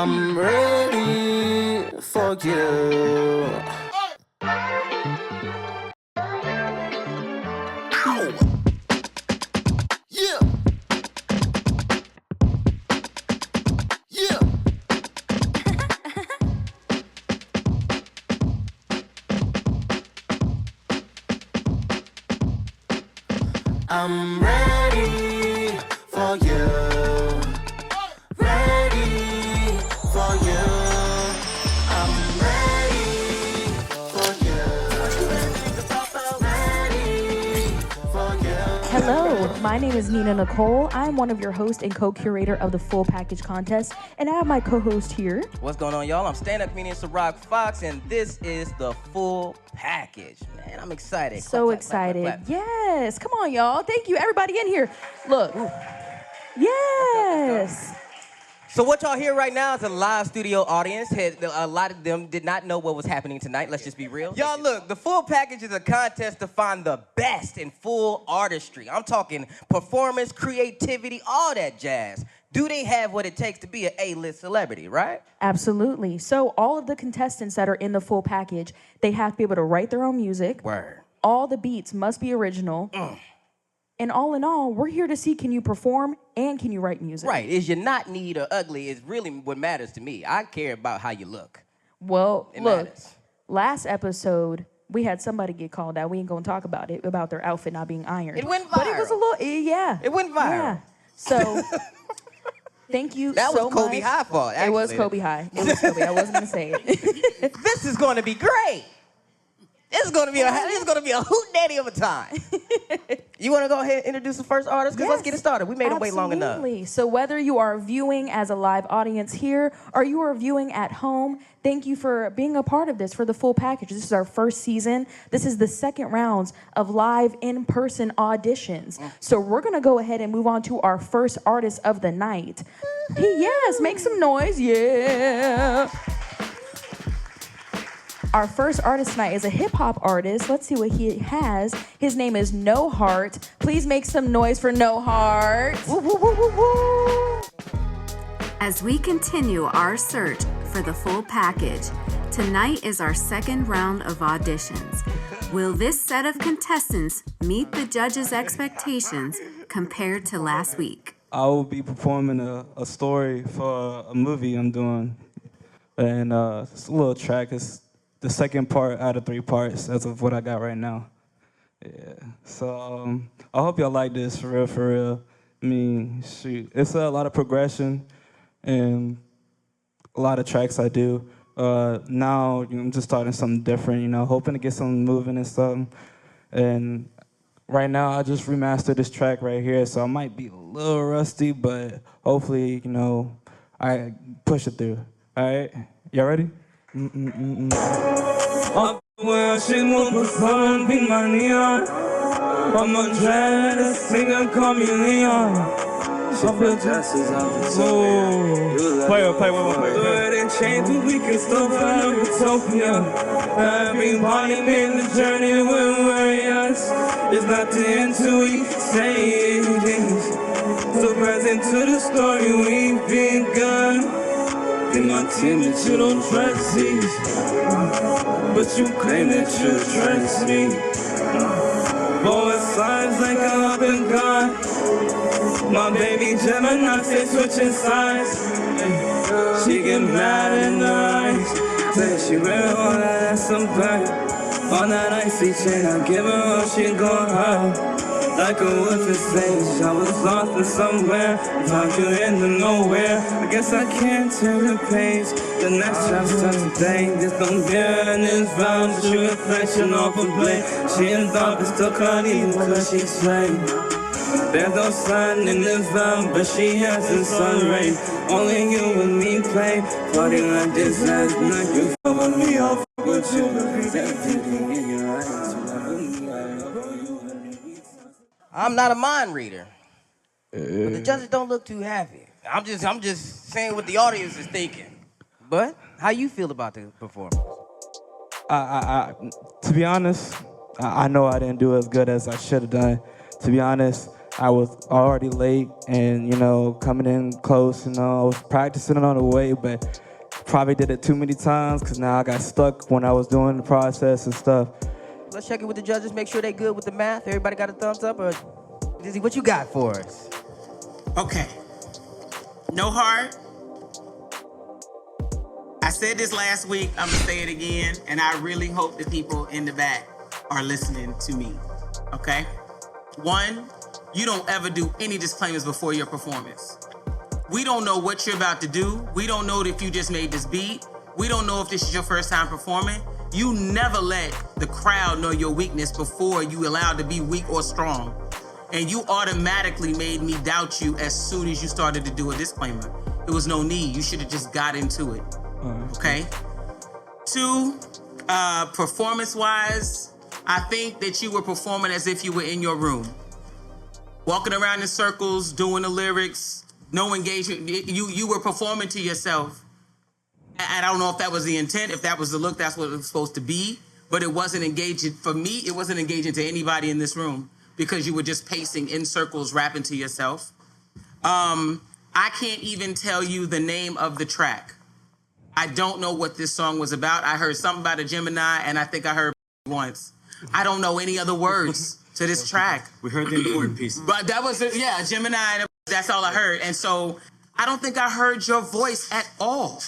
I'm ready for you. Ow. Yeah. Yeah. I'm ready for you. Ready for you. I'm ready for you. Ready for you. Hello, my name is Nina Nicole. I'm one of your hosts and co-curator of the Full Package Contest, and I have my co-host here. What's going on, y'all? I'm stand-up comedian Ciroc Fox, and this is the Full Package. Man, I'm excited. So Clap, excited. clap, clap, clap. Yes, come on, y'all. Thank you, everybody in here. Look. Yes. So what y'all hear right now is a live studio audience. A lot of them did not know what was happening tonight. Let's just be real. Y'all, look, the Full Package is a contest to find the best in full artistry. I'm talking performance, creativity, all that jazz. Do they have what it takes to be an A-list celebrity, right? Absolutely. So all of the contestants that are in the Full Package, they have to be able to write their own music. Word. All the beats must be original. And all in all, we're here to see, can you perform and can you write music? Right. Is you not neat or ugly is really what matters to me. I care about how you look. Well, It look, matters. last episode, we had somebody get called out. We ain't gonna talk about it, about their outfit not being ironed. It went But it was a viral. little, yeah. It went viral. Yeah. So, thank you That so was Coby much. High fault, It was actually. Coby High. It was Coby. I wasn't gonna say it. This is going to be great. This is going to be a hootenanny of a time. You want to go ahead and introduce the first artist? Because let's get it started. We made them wait long enough. Absolutely. So whether you are viewing as a live audience here or you are viewing at home, thank you for being a part of this for the Full Package. This is our first season. This is the second rounds of live in-person auditions. So we're going to go ahead and move on to our first artist of the night. Yes, make some noise. Yeah. Our first artist tonight is a hip-hop artist. Let's see what he has. His name is No Heart. Please make some noise for No Heart. Woo, woo, woo, woo, woo. As we continue our search for the full package, tonight is our second round of auditions. Will this set of contestants meet the judges' expectations compared to last week? I will be performing a story for a movie I'm doing. And it's a little track. It's the second part out of 3 parts as of what I got right now. Yeah. So I hope y'all like this, for real, for real. I mean, shoot, it's a lot of progression and a lot of tracks I do. Now I'm just starting something different, you know, hoping to get something moving and something. And right now I just remastered this track right here, so I might be a little rusty, but hopefully, you know, I push it through. All right, y'all ready? I'm wishing we'll perform, be my neon. I'm a dread, singer, call me Leon. I feel just as I'm play. Word and change, we can stop our utopia. Everybody in the journey will worry us. It's not the end till we say things. So present to the story we've begun. In my team that you don't trust these, but you claim that you trust me. Both sides like I'm up and gone. My baby Gemini say switching sides. She get mad in the eyes, say she really wanna have some back. On that icy chain, I give her all she gon' have. Like a wolf in stage, I was lost in somewhere. Found you into nowhere. I guess I can't turn the page. The next chapter today, there's no beer in this round, but you reflection off a blade. She in dark, but still can't even cause she's slain. There's no sun in this round, but she has the sun rays. Only you and me play. Party like this last night. You fuck with me, I'll fuck with you. I'm not a mind reader, but the judges don't look too happy. I'm just saying what the audience is thinking. But how you feel about the performance? To be honest, I know I didn't do as good as I should have done. To be honest, I was already late and, you know, coming in close, you know, I was practicing it on the way, but probably did it too many times because now I got stuck when I was doing the process and stuff. Let's check it with the judges, make sure they good with the math. Everybody got a thumbs up? Or Dizzy, what you got for us? Okay. No heart. I said this last week, I'm gonna say it again, and I really hope the people in the back are listening to me, okay? One, you don't ever do any disclaimers before your performance. We don't know what you're about to do. We don't know if you just made this beat. We don't know if this is your first time performing. You never let the crowd know your weakness before you allowed to be weak or strong. And you automatically made me doubt you as soon as you started to do a disclaimer. There was no need. You should have just got into it. Okay? Two, performance-wise, I think that you were performing as if you were in your room. Walking around in circles, doing the lyrics, no engagement. You were performing to yourself. And I don't know if that was the intent, if that was the look, that's what it was supposed to be. But it wasn't engaging. For me, it wasn't engaging to anybody in this room because you were just pacing in circles, rapping to yourself. I can't even tell you the name of the track. I don't know what this song was about. I heard something about a Gemini, and I think I heard once. I don't know any other words to this track. We heard the important piece. But that was, yeah, Gemini, that's all I heard. And so I don't think I heard your voice at all.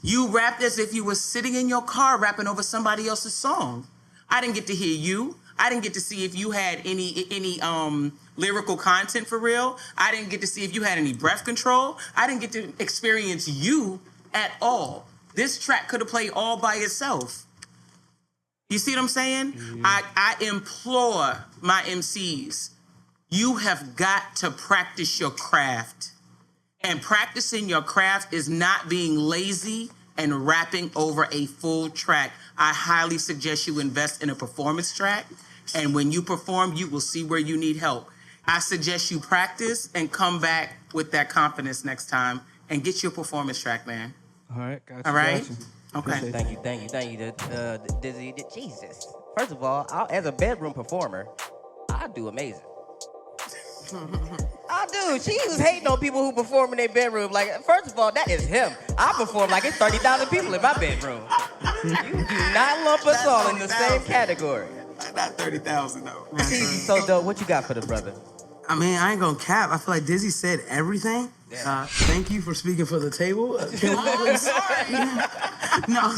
You rapped as if you were sitting in your car rapping over somebody else's song. I didn't get to hear you. I didn't get to see if you had any lyrical content for real. I didn't get to see if you had any breath control. I didn't get to experience you at all. This track could have played all by itself. You see what I'm saying? Mm-hmm. I implore my MCs, you have got to practice your craft. And practicing your craft is not being lazy and rapping over a full track. I highly suggest you invest in a performance track. And when you perform, you will see where you need help. I suggest you practice and come back with that confidence next time and get your performance track, man. All right, got you. All right? Got you. Okay. Thank you, Dizzy. Jesus. First of all, as a bedroom performer, I do amazing. I do. She was hating on people who perform in their bedroom. Like, first of all, that is him. I perform like it's 30,000 people in my bedroom. You do not lump us all in the same category. Not 30,000 though. So, Doe, what you got for the brother? I mean, I ain't gonna cap. I feel like Dizzy said everything. Thank you for speaking for the table. I'm sorry. No,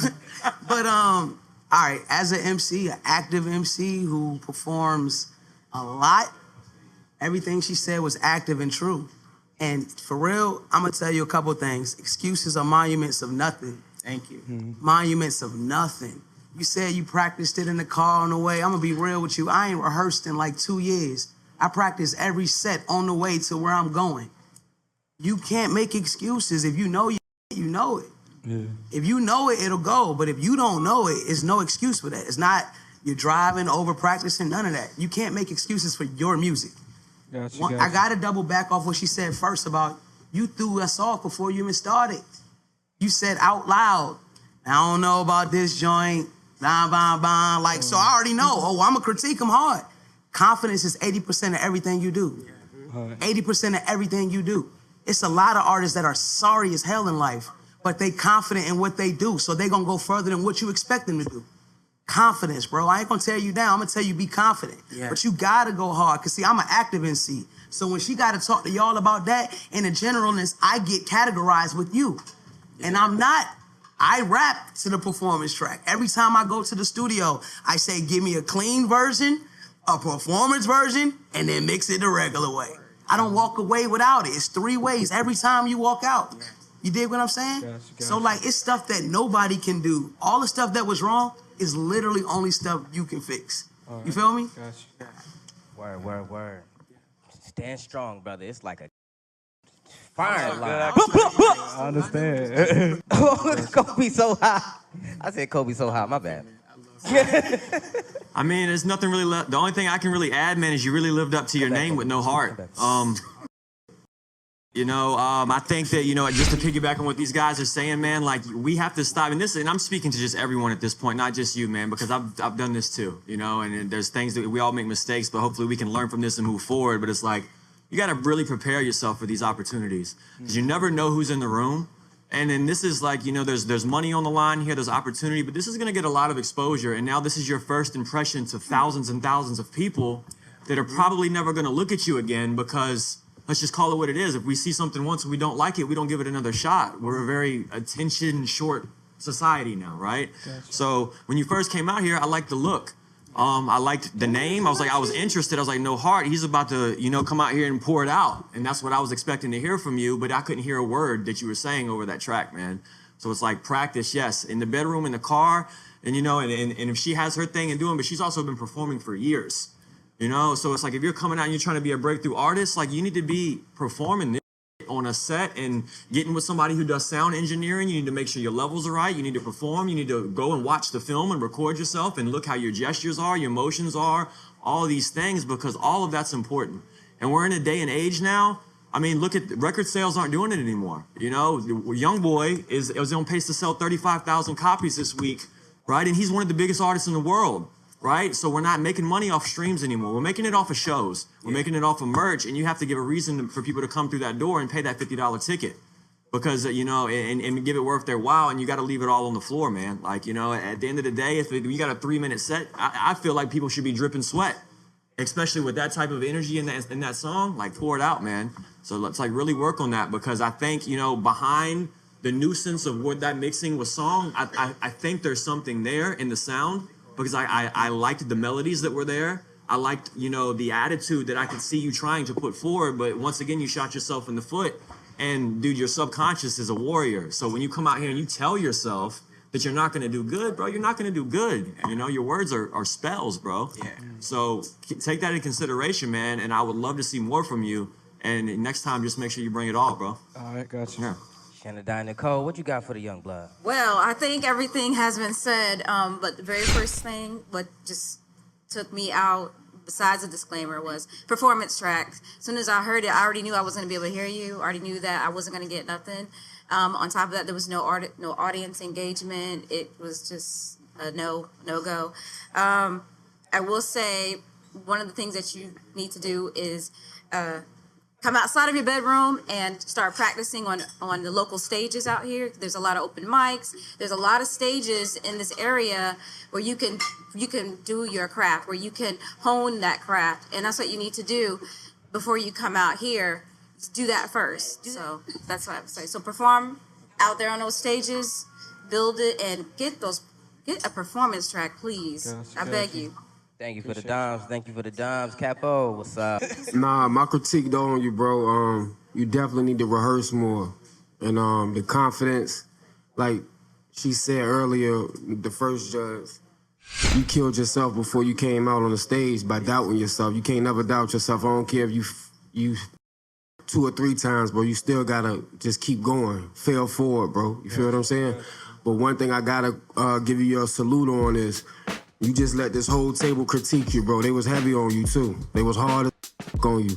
but all right. As an MC, an active MC who performs a lot, everything she said was active and true. And for real, I'm gonna tell you a couple things. Excuses are monuments of nothing. Thank you. Mm-hmm. Monuments of nothing. You said you practiced it in the car on the way. I'm gonna be real with you. I ain't rehearsed in like 2 years. I practice every set on the way to where I'm going. You can't make excuses. If you know you know it. Yeah. If you know it, it'll go. But if you don't know it, it's no excuse for that. It's not you're driving, over practicing, none of that. You can't make excuses for your music. Gotcha. I gotta double back off what she said first about you threw us off before you even started. You said out loud, I don't know about this joint, like, so I already know. Oh, I'm gonna critique him hard. Confidence is 80% of everything you do. 80% of everything you do. It's a lot of artists that are sorry as hell in life, but they confident in what they do, so they gonna go further than what you expect them to do. Confidence, bro. I ain't gonna tear you down. I'm gonna tell you be confident. Yeah. But you gotta go hard, because see, I'm an active MC. So when she gotta talk to y'all about that, in the generalness, I get categorized with you. And I'm not. I rap to the performance track. Every time I go to the studio, I say, give me a clean version, a performance version, and then mix it the regular way. I don't walk away without it. It's 3 ways every time you walk out. You dig what I'm saying? Gotcha. So like, it's stuff that nobody can do. All the stuff that was wrong is literally only stuff you can fix. Right. You feel me? Gotcha. Word. Stand strong, brother. It's like a fire line. I understand. Coby so high. I said Coby so high. My bad. I mean, there's nothing really left. The only thing I can really add, man, is you really lived up to your name with no heart. You know, I think that, you know, just to piggyback on what these guys are saying, man, like, we have to stop. And I'm speaking to just everyone at this point, not just you, man, because I've done this too, you know, and there's things that we all make mistakes, but hopefully we can learn from this and move forward. But it's like, you got to really prepare yourself for these opportunities because you never know who's in the room. And then this is like, you know, there's money on the line here, there's opportunity, but this is going to get a lot of exposure. And now this is your first impression to thousands and thousands of people that are probably never going to look at you again because, let's just call it what it is. If we see something once and we don't like it, we don't give it another shot. We're a very attention-short society now, right? Gotcha. So when you first came out here, I liked the look. I liked the name. I was interested. I was like, no heart. He's about to, you know, come out here and pour it out. And that's what I was expecting to hear from you, but I couldn't hear a word that you were saying over that track, man. So it's like practice, yes, in the bedroom, in the car, and, you know, and if she has her thing and doing, but she's also been performing for years. You know, so it's like if you're coming out and you're trying to be a breakthrough artist, like you need to be performing this on a set and getting with somebody who does sound engineering. You need to make sure your levels are right. You need to perform. You need to go and watch the film and record yourself and look how your gestures are, your emotions are, all of these things, because all of that's important. And we're in a day and age now. I mean, look at record sales aren't doing it anymore. You know, Young Boy is on pace to sell 35,000 copies this week, right? And he's one of the biggest artists in the world. Right? So we're not making money off streams anymore. We're making it off of shows. We're making it off of merch, and you have to give a reason for people to come through that door and pay that $50 ticket because, you know, and give it worth their while, and you got to leave it all on the floor, man. Like, you know, at the end of the day, if you got a 3-minute set, I feel like people should be dripping sweat, especially with that type of energy in that song. Like, pour it out, man. So let's, like, really work on that because I think, you know, behind the nuisance of what that mixing with song, I think there's something there in the sound. Because I liked the melodies that were there. I liked, you know, the attitude that I could see you trying to put forward. But once again, you shot yourself in the foot. And, dude, your subconscious is a warrior. So when you come out here and you tell yourself that you're not going to do good, bro, you're not going to do good. You know, your words are spells, bro. Yeah. So take that into consideration, man. And I would love to see more from you. And next time, just make sure you bring it all, bro. All right, gotcha. Yeah. Shannon Nicole, what you got for the young blood? Well, I think everything has been said, but the very first thing, what just took me out, besides the disclaimer, was performance tracks. As soon as I heard it, I already knew I wasn't going to be able to hear you. I already knew that I wasn't going to get nothing. On top of that, there was no audience engagement. It was just a no-go. I will say one of the things that you need to do is come outside of your bedroom and start practicing on the local stages out here. There's a lot of open mics. There's a lot of stages in this area where you can do your craft, where you can hone that craft. And that's what you need to do before you come out here. Just do that first. So that's what I would say. So perform out there on those stages, build it, and get a performance track, please. I beg you. Thank you for the dimes. Thank you for the dimes. Capo, what's up? Nah, my critique though on you, bro, you definitely need to rehearse more. And the confidence, like she said earlier, the first judge, you killed yourself before you came out on the stage by doubting yourself. You can't never doubt yourself. I don't care if you 2 or 3 times, bro. You still gotta just keep going. Fail forward, bro. You feel what I'm saying? But one thing I gotta give you your salute on is you just let this whole table critique you, bro. They was heavy on you, too. They was hard as on you.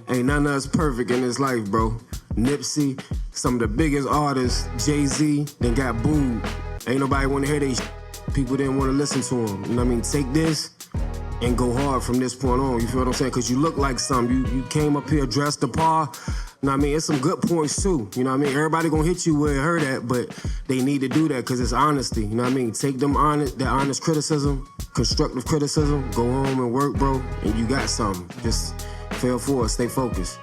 Ain't none of us perfect in this life, bro. Nipsey, some of the biggest artists, Jay-Z, then got booed. Ain't nobody want to hear they shit. People didn't want to listen to them. You know what I mean? Take this and go hard from this point on. You feel what I'm saying? Because you look like something. You came up here dressed the par. You know what I mean? It's some good points, too. You know what I mean? Everybody gonna hit you where it hurt at, but they need to do that because it's honesty. You know what I mean? Take them that honest criticism, constructive criticism, go home and work, bro, and you got something. Just fail forward, stay focused.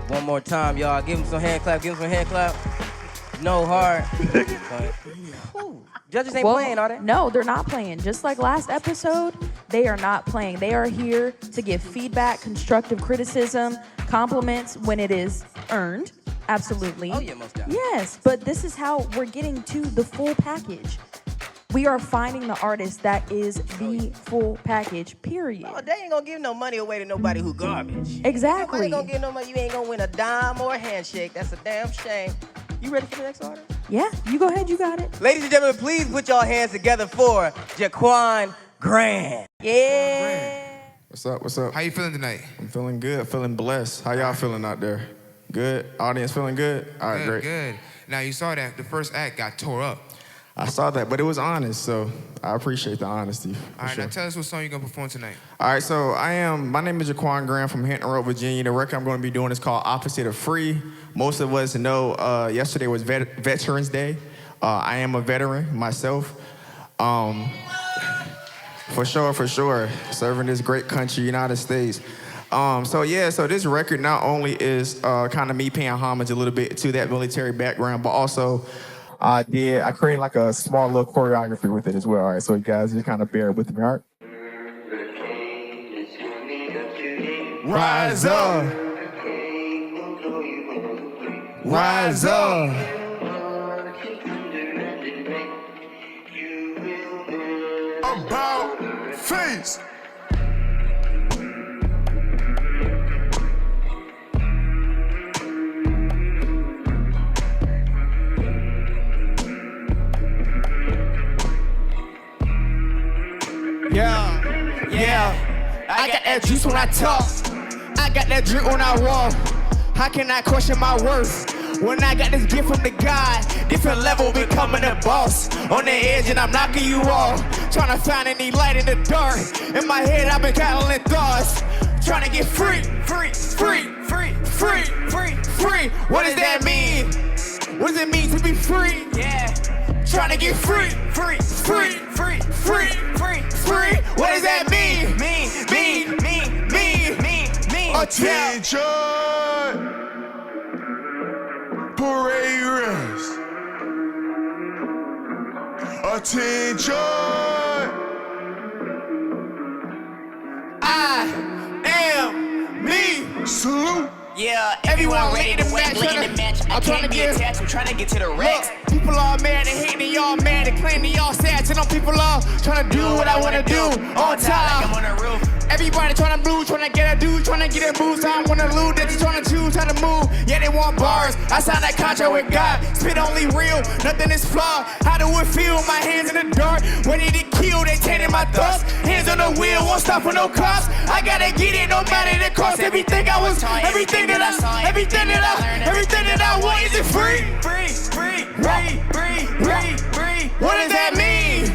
One more time, y'all. Give him some hand clap. Give him some hand clap. No hard. Judges ain't playing, are they? No, they're not playing. Just like last episode, they are not playing. They are here to give feedback, constructive criticism, compliments when it is earned. Absolutely. Oh, yeah, most definitely. Yes, but this is how we're getting to the full package. We are finding the artist that is the full package, period. Oh, they ain't gonna give no money away to nobody who garbage. Exactly. Nobody gonna give no money. You ain't gonna win a dime or a handshake. That's a damn shame. You ready for the next artist? Yeah, you go ahead, you got it. Ladies and gentlemen, please put y'all hands together for Jaquan Grant. Yeah. What's up? How you feeling tonight? I'm feeling good, feeling blessed. How y'all feeling out there? Good. Audience feeling good? All right, Good, great. good. Now, you saw that the first act got tore up. I saw that, but it was honest, so I appreciate the honesty. All right, now tell us what song you're going to perform tonight. All right, so my name is Jaquan Graham from Hampton Roads, Virginia. The record I'm going to be doing is called Opposite of Free. Most of us know yesterday was Veterans Day. I am a veteran myself. For sure, serving this great country, United States. So this record not only is kind of me paying homage a little bit to that military background, but also I created like a small little choreography with it as well. All right, so you guys just kind of bear with me, all right? Rise up. Rise up. About face. Yeah. I got that juice when I talk. I got that drip when I walk. How can I question my worth when I got this gift from the God? Different level, becoming a boss. On the edge and I'm knocking you off. Trying to find any light in the dark. In my head, I've been battling thoughts. Trying to get free. What does that mean? What does it mean to be free? Yeah. Trying to get free. What does that mean? Attention! Parade rest. Attention! I am me. Salute. Yeah, everyone ready to match. I'm trying to get attached. I'm trying to get to the racks. People all mad, they hate, they all mad, they claim they all sad. Tell them people all trying to do what I want to do on time. I'm on the roof. Everybody trying to blue, trying to get a dude, trying to get a boost. I don't want to lose, they just trying to choose how to move. Yeah, they want bars. I signed that contract with God. Spit only real, nothing is flawed. How do it feel? My hands in the dark. Ready to kill, they tainted my thoughts. Hands on the wheel, won't stop for no cops. I gotta get it, no matter the cost. Everything I was, everything that I want, is it free? What does that mean?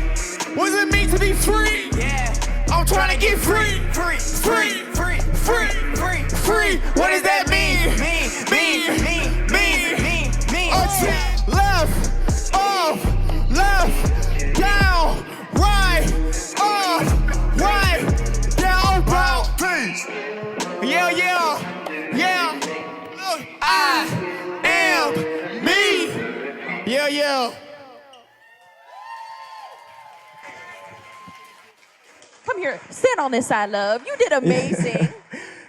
What does it mean to be free? Yeah. I'm trying to get free. What does that mean? Left, off, left, down, right, off, right, down, about. Yeah. Look, I am me. Yeah. Come here, sit on this side, love. You did amazing.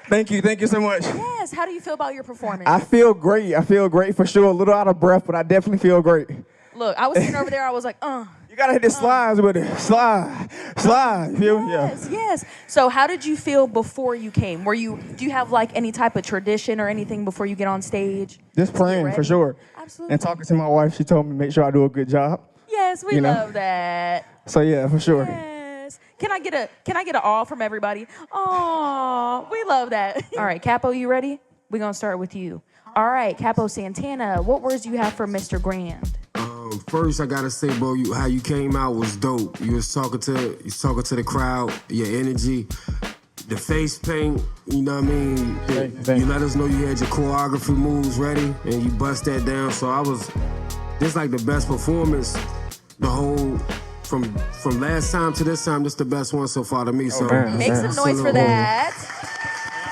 Thank you so much. Yes, how do you feel about your performance? I feel great for sure. A little out of breath, but I definitely feel great. Look, I was sitting over there, I was like, You gotta hit the slides with it. Slide. Feel me? Yes. So how did you feel before you came? Do you have like any type of tradition or anything before you get on stage? Just praying for sure. Absolutely. And talking to my wife, she told me make sure I do a good job. Yes, we love that. So yeah, for sure. Yes. Can I get an awe from everybody? Oh, we love that. All right, Capo, you ready? We're gonna start with you. All right, Capo Santana, what words do you have for Mr. Grand? First, I gotta say, bro, how you came out was dope. You was talking to the crowd, your energy, the face paint. You know what I mean? You let us know you had your choreography moves ready, and you bust that down. So this like the best performance. The whole from last time to this time, this the best one so far to me. So make some noise for that.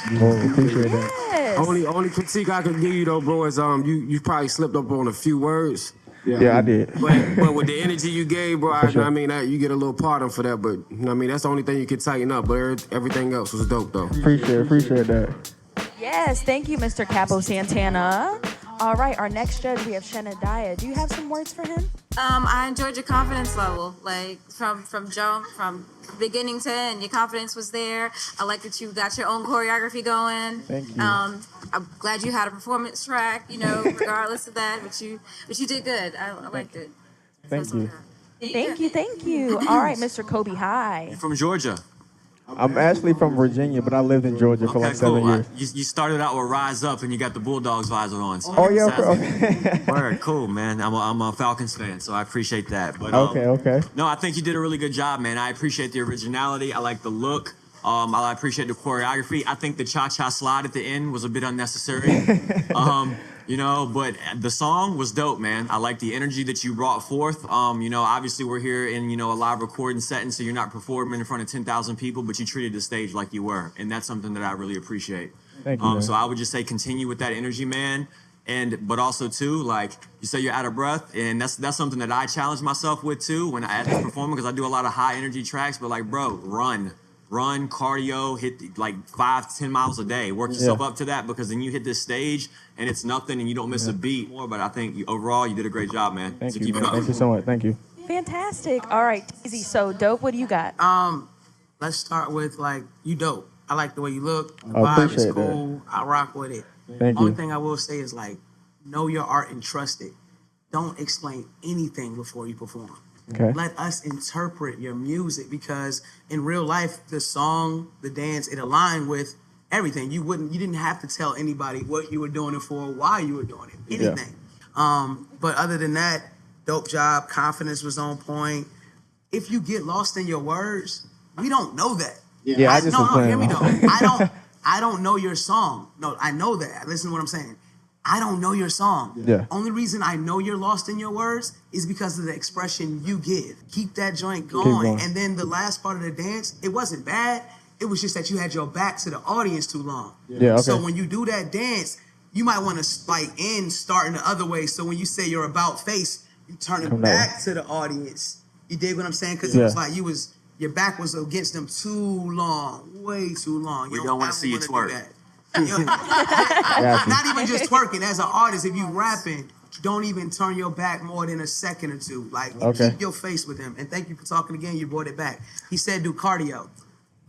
Appreciate that. Yes. Only critique I can give you though, bro, is you probably slipped up on a few words. Yeah, I did. But with the energy you gave, bro, I mean, you get a little pardon for that. But you know what I mean, that's the only thing you can tighten up. But everything else was dope, though. Appreciate that. Yes, thank you, Mr. Capo Santana. All right, our next judge, we have Shanna Daya. Do you have some words for him? I enjoyed your confidence level, like from beginning to end. Your confidence was there. I like that you got your own choreography going. Thank you. I'm glad you had a performance track. Regardless of that, but you did good. I liked it. Thank you. Thank you. All right, Mr. Coby High. From Georgia. I'm actually from Virginia, but I lived in Georgia for like 7 years. You started out with Rise Up, and you got the Bulldogs visor on. So Oh, yeah, okay. Word, cool, man. I'm a Falcons fan, so I appreciate that. But, Okay. No, I think you did a really good job, man. I appreciate the originality. I like the look. I appreciate the choreography. I think the cha-cha slide at the end was a bit unnecessary. You know, but the song was dope, man. I like the energy that you brought forth. You know, obviously we're here in, you know, a live recording setting, so you're not performing in front of 10,000 people, but you treated the stage like you were. And that's something that I really appreciate. Thank you, man. So I would just say continue with that energy, man. But also too, like you say, you're out of breath, and that's something that I challenge myself with too when I at performing, because I do a lot of high energy tracks. But like, bro, run, cardio, hit like 5-10 miles a day. Work yourself up to that, because then you hit this stage and it's nothing, and you don't miss a beat more. But I think overall you did a great job, man. Thank you, man. Thank you so much. Thank you. Fantastic. All right, Easy. So dope. What do you got? Let's start with like, you dope. I like the way you look. The I vibe is appreciate cool. I rock with it. Thank Only you. thing I will say is like, know your art and trust it. Don't explain anything before you perform. Okay. Let us interpret your music, because in real life, the song, the dance, it aligned with everything. You didn't have to tell anybody what you were doing it for, why you were doing it, anything. But other than that, dope job. Confidence was on point. If you get lost in your words, we don't know that. Yeah, I just was playing. Hear me though. I don't know your song. No, I know that. Listen to what I'm saying. I don't know your song. Yeah. Only reason I know you're lost in your words is because of the expression you give. Keep that joint going. And then the last part of the dance, it wasn't bad. It was just that you had your back to the audience too long. Yeah, okay. So when you do that dance, you might want to like start in the other way. So when you say your about face, you turn it back to the audience. You dig what I'm saying? Because it was like your back was against them too long, way too long. We don't want to see you twerk. Not even just twerking. As an artist, if you rapping, don't even turn your back more than a second or two. Like, keep your face with him. And thank you for talking again. You brought it back. He said do cardio.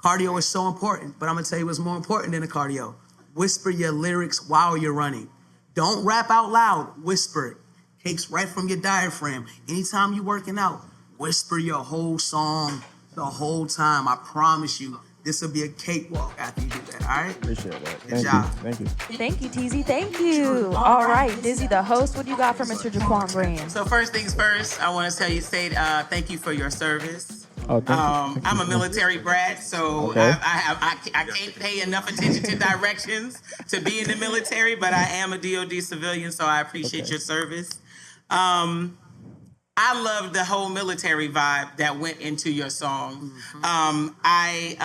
Cardio is so important, but I'm going to tell you what's more important than the cardio. Whisper your lyrics while you're running. Don't rap out loud. Whisper it. Takes right from your diaphragm. Anytime you're working out, whisper your whole song the whole time. I promise you, this will be a cakewalk after you do that, all right? Appreciate that. Good job. Thank you. Thank you, Teezy. Thank you. All right, Dizzy, the host. What do you got for Mr. Jaquan Graham? So first things first, I want to say thank you for your service. Oh, thank you. I'm a military brat, so I can't pay enough attention to directions to be in the military, but I am a DOD civilian, so I appreciate your service. I love the whole military vibe that went into your song. I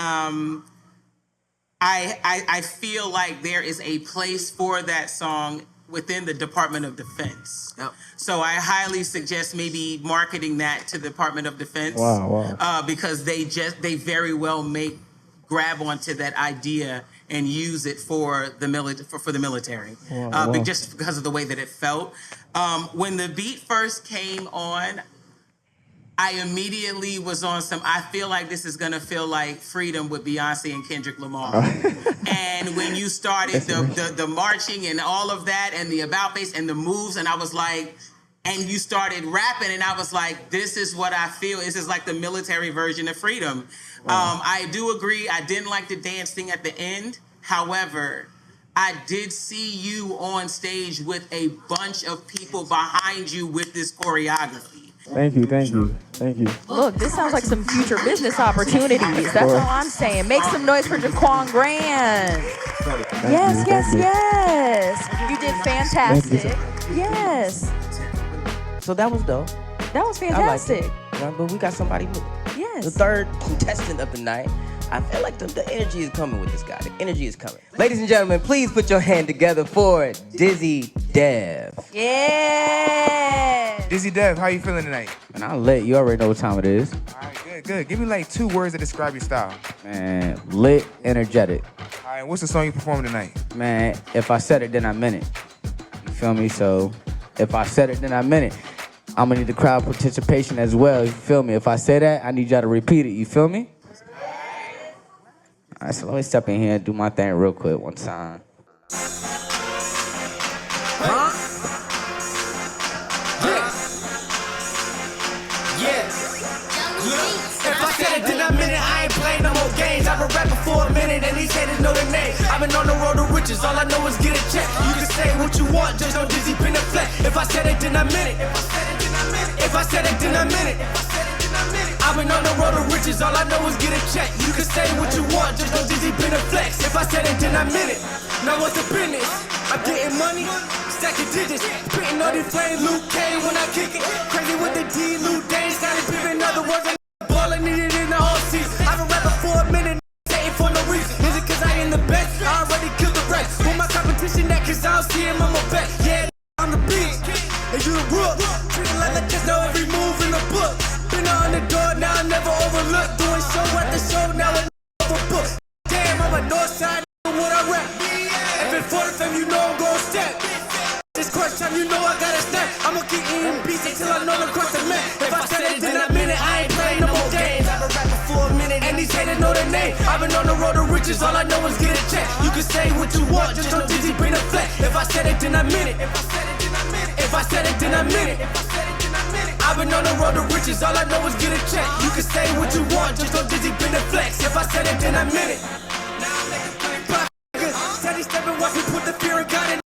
feel like there is a place for that song within the Department of Defense. Yep. So I highly suggest maybe marketing that to the Department of Defense. Wow. Because they very well grab onto that idea and use it for the military. Just because of the way that it felt. When the beat first came on, I immediately was on I feel like this is gonna feel like Freedom with Beyonce and Kendrick Lamar. And when you started the marching and all of that and the about face and the moves, and I was like, and you started rapping, and I was like, this is what I feel. This is like the military version of Freedom. I do agree, I didn't like the dance thing at the end. However, I did see you on stage with a bunch of people behind you with this choreography. Thank you. Look, this sounds like some future business opportunities. That's all I'm saying. Make some noise for Jaquan Graham. Yes. You did fantastic. Yes. So that was dope. That was fantastic. But we got somebody new. Yes. The third contestant of the night. I feel like the energy is coming with this guy. The energy is coming. Ladies and gentlemen, please put your hand together for Dizzy Dev. Yeah. Dizzy Dev, how you feeling tonight? Man, I'm lit. You already know what time it is. All right, good. Give me like 2 words to describe your style. Man, lit, energetic. All right, what's the song you performing tonight? Man, if I said it, then I meant it. You feel me? So, if I said it, then I meant it. I'm gonna need the crowd participation as well. You feel me? If I say that, I need y'all to repeat it. You feel me? All right, so let me step in here and do my thing real quick one time. If I said it, then I meant it. I ain't playing no more games. I these haters know the name. I've been on the road to riches, all I know is get a check. You can say what you want, just don't dizzy pin a flat. If I said it, then I meant it. If I said it, then I meant it. I've been on the road to riches, all I know is get a check. You can say what you want, just don't dizzy pin a flex. If I said it, then I meant it. Now what's the business? I'm getting money, stacking digits, spitting all these flames, Luke K when I kick it. Crazy with the D, Luke Dane, started pimping. In other words, I ballin' needed in the whole season. I've been rapping for a minute, saying for no reason. Is it cause I ain't the best? I already killed the rest. With my competition, that cause I don't see him, I'm a bet. Yeah, I'm the big, and you the rook. Treating like I just know every move in the book. Been on the door, now I never overlook. Doing show after show, now I'm overbooked. Damn, I'm a north side, what I rap. If it's for the fam, you know I'm gon' step. This crunch time, you know I gotta step. I'ma keep eating beats until I know the crunch is met. If I said it, then I meant it. I ain't playing no more games. I've been rapping for a minute, and these haters know the name. I've been on the road to riches, all I know is get a check. You can say what you want, just don't dizzy bring a flex. If I said it, then I meant it. If I said it, then I meant it. I've been on the road to riches, all I know is get a check. You can say what you want, just don't dizzy bring a flex. If I said it, then I meant it. Steady stepping, watch me put the fear in God in.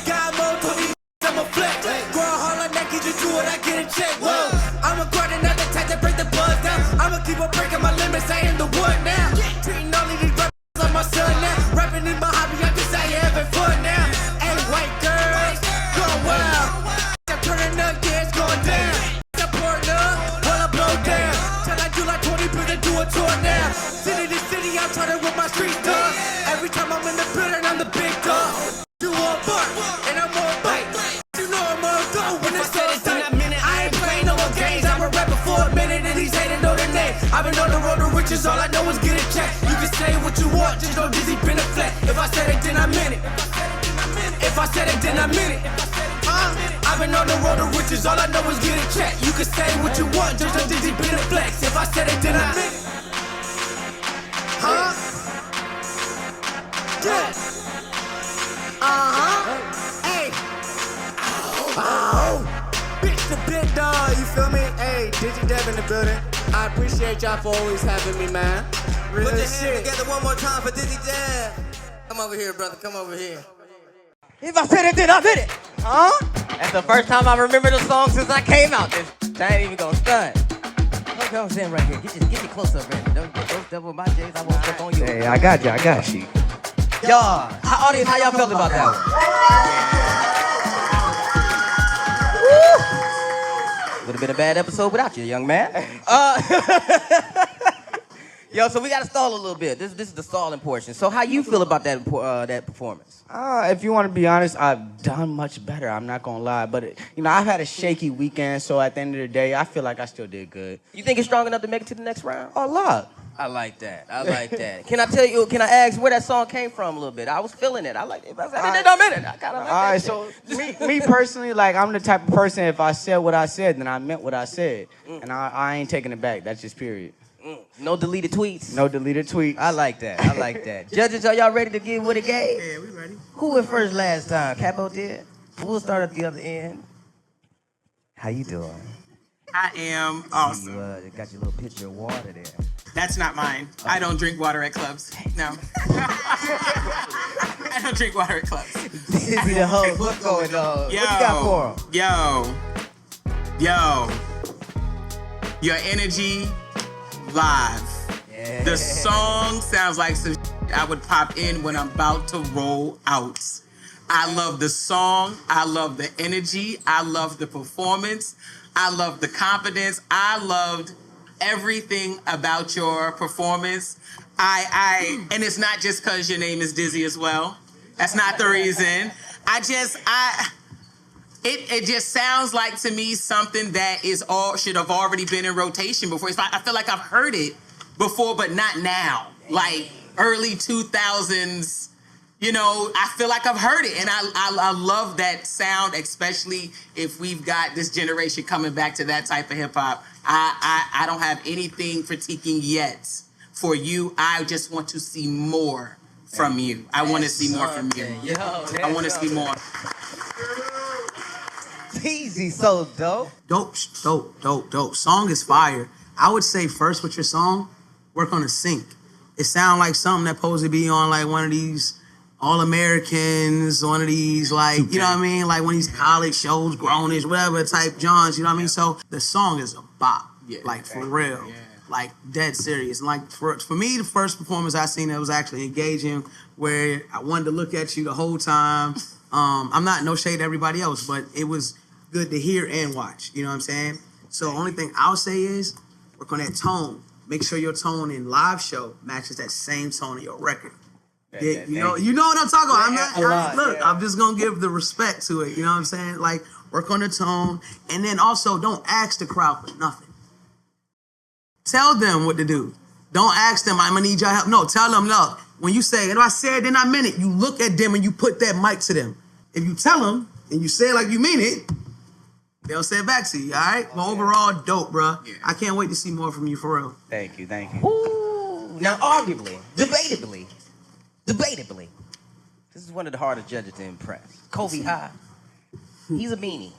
God mode, told me I'm a flex. Growing hard like Nike, just do it, I get a check. Whoa, I'm a guard and not the type to break the buzz down. I'ma keep on breaking my limits, I am the one now. Treating all of these rappers like my son now. Rapping is my hobby, I just say having fun now. Hey, white girls, going wild. I'm turning up, yeah, it's going down. I'm pouring up, while I blow down. Till I do like 20 pills and do a tour now. City to city, I'm trying to rip my street dog. Every time I'm in the building, I'm the big dog. You on bark, and I'm on bite. You know I'm on go when it's all done. I ain't playing no more games. I'm a rapper for a minute, and these haters know the name. I've been on the road to riches, all I know is get a check. You can say what you want, just don't dizzy pin a flat. If I said it, then I meant it. If I said it, then I meant it. I've been on the road to riches, all I know is get a check. You can say what you want, just don't dizzy pin a flex. If I said it, then I meant it. Yeah. Hey. Bitch the big dog, you feel me? Hey, Digi Dev in the building. I appreciate y'all for always having me, man. Real Put your shit. hands together one more time for Digi Dev. Come over here, brother. Come over here. If I said it, then I meant it. That's the first time I remember the song since I came out. I ain't even gonna stunt. Look what I'm saying right here. Get you close up, man. Don't double my J's. I won't step on you. Hey, I got you. Y'all, audience, how y'all felt about that one? Would have been a bad episode without you, young man. Yo, so we got to stall a little bit. This is the stalling portion. So how you feel about that performance? If you want to be honest, I've done much better. I'm not going to lie. But, I've had a shaky weekend, so at the end of the day, I feel like I still did good. You think it's strong enough to make it to the next round? A lot. I like that. Can I ask where that song came from a little bit? I was feeling it. I like it. I kind of like that. All right, so me personally, I'm the type of person, if I said what I said, then I meant what I said. And I ain't taking it back. That's just period. No deleted tweets? No deleted tweets. I like that. Judges, are y'all ready to give what it gave? Yeah, we ready. Who went first last time? Capo did? We'll start at the other end. How you doing? I am awesome. You got your little pitcher of water there. That's not mine. I don't drink water at clubs. No. I don't drink water at clubs. Dizzy the whole book going on. What you got for him? Yo. Your energy live. Yeah. The song sounds like some I would pop in when I'm about to roll out. I love the song. I love the energy. I love the performance. I love the confidence. I loved everything about your performance. And it's not just because your name is Dizzy as well. That's not the reason. It just sounds like to me something that should have already been in rotation before. I feel like I've heard it before, but not now. Like early 2000s, I feel like I've heard it. And I love that sound, especially if we've got this generation coming back to that type of hip hop. I don't have anything critiquing yet for you. I just want to see more from you. I want to see more from you. I want to see more. Easy, so dope. Dope. Song is fire. I would say first with your song, work on the sync. it sound like something that's supposed to be on like one of these All-Americans, one of these like, you know what I mean? Like one of these college shows, grownish, whatever type Johns, you know what I mean? So the song is a bop, like for real. Yeah. Like dead serious. And like for me, the first performance I seen that was actually engaging, where I wanted to look at you the whole time. I'm not no shade to everybody else, but it was good to hear and watch. You know what I'm saying? So the only thing I'll say is work on that tone. Make sure your tone in live show matches that same tone of your record. You know what I'm talking about. I'm just gonna give the respect to it. You know what I'm saying? Like work on the tone, and then also don't ask the crowd for nothing. Tell them what to do. Don't ask them, I'm gonna need your help. No, tell them, no. When you say, if I said it, then I meant it, you look at them and you put that mic to them. If you tell them and you say it like you mean it, they'll say it back to you, all right? But overall, dope, bro. Yeah. I can't wait to see more from you, for real. Thank you. Ooh, now arguably, debatably, this is one of the hardest judges to impress. Coby High, he's a meanie.